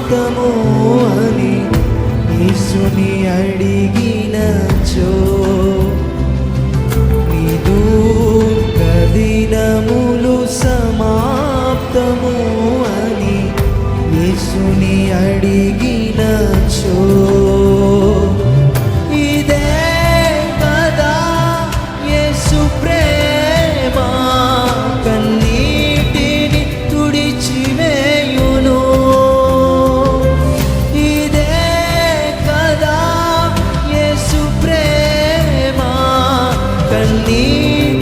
సమాప్తము అని యేసుని అడిగినచో నీ దుఃఖ దినములు సమాప్తము అని యేసుని అడిగినచో ఇదే కదా యేసు ప్రేమ కన్నీటిని తుడిచివేయును ఇదే కదా యేసు ప్రేమ కన్నీటిని